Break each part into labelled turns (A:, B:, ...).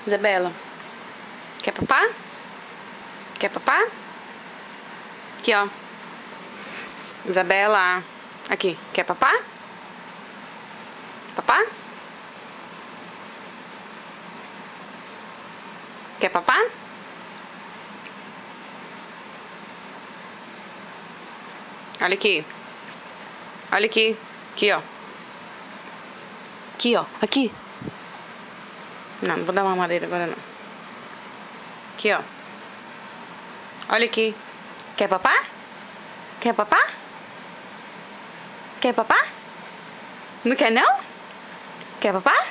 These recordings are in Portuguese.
A: Isabela, quer papá? Quer papá? Aqui, ó. Isabela, aqui, quer papá? Papá? Quer papá? Olha aqui. Olha aqui. Aqui, ó. Aqui, ó. Aqui. Não vou dar uma madeira agora, não. Aqui, ó. Olha aqui. Quer papá? Quer papá? Quer papá? Não quer, não? Quer papá?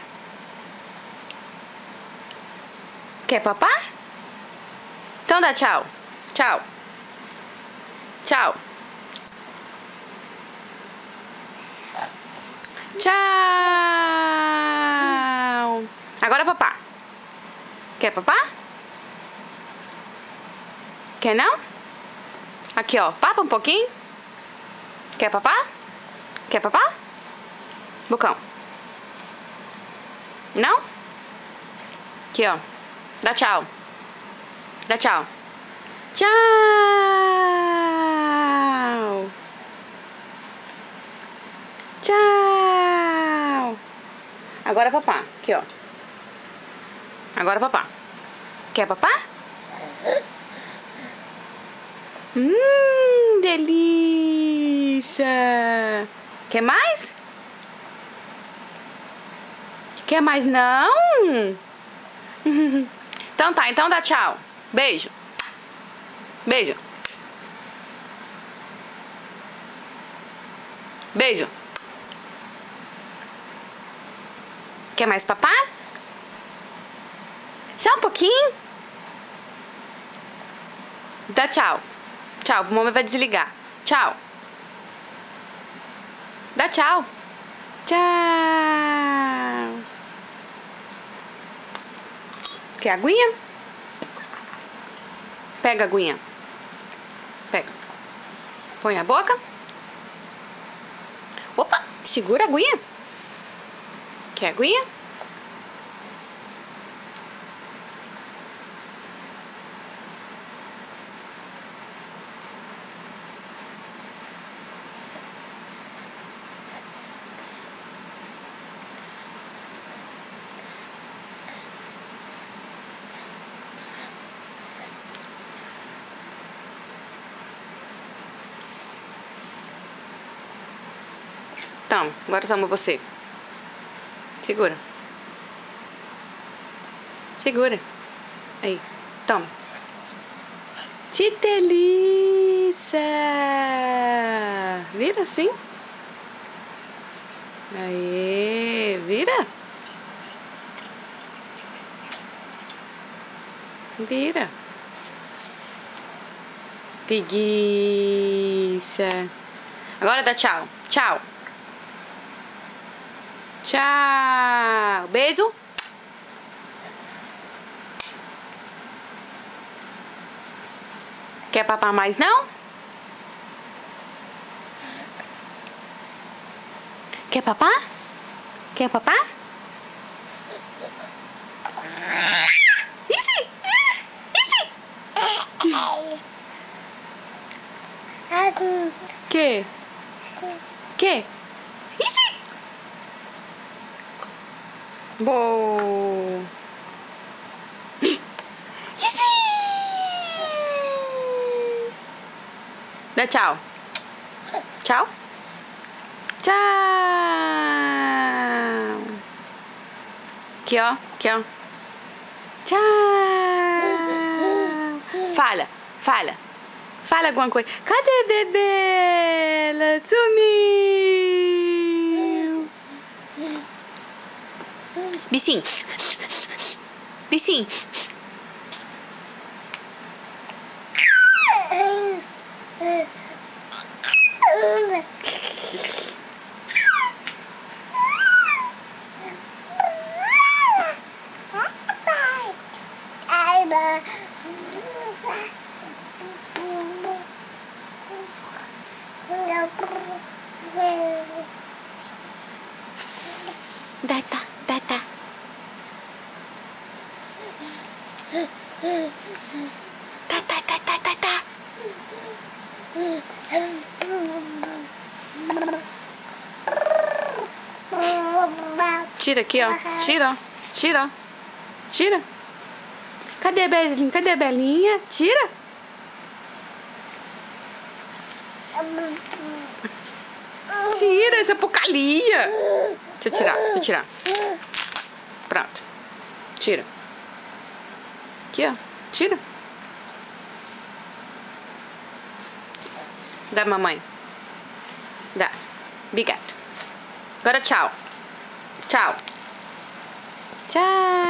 A: Quer papá? Então dá tchau. Tchau. Tchau. Tchau. Agora papá. Quer papá? Quer não? Aqui, ó. Papa um pouquinho. Quer papá? Quer papá? Bocão. Não? Aqui, ó. Dá tchau. Dá tchau. Tchau. Tchau. Agora papá. Aqui, ó. Agora papá. Quer papá? Delícia. Quer mais? Quer mais não? Então tá, então dá tchau. Beijo. Beijo. Beijo. Quer mais papá? Só um pouquinho. Dá tchau. Tchau, o mamãe vai desligar. Tchau. Dá tchau. Tchau. Quer aguinha? Pega a aguinha. Pega. Põe na boca. Opa, segura a aguinha. Quer aguinha? Toma, agora toma você. Segura. Segura. Aí, toma. Que delícia! Vira assim. Aê, vira. Vira. Preguiça. Agora dá tchau. Tchau. Tchau. Beijo. Quer papar mais não? Quer papar? Quer papar? Isi! Isi! Que? Que? Isi! Boa! Dá tchau. Tchau. Tchau. Aqui, ó. Aqui, ó. Tchau. Fala. Fala. Fala alguma coisa. Cadê bebê? Ela sumiu. Bichinho. Bichinho. Data, data. Tá, tá, tá, tá, tá, tá. Tira aqui, ó. Tira, ó. Tira, ó. Tira. Cadê a Belinha? Cadê a Belinha? Tira. Tira essa porcaria. Deixa eu tirar, deixa eu tirar. Pronto. Tira. Aqui, ó. Tira. Dá, mamãe. Dá. Obrigado. Agora tchau. Tchau. Tchau.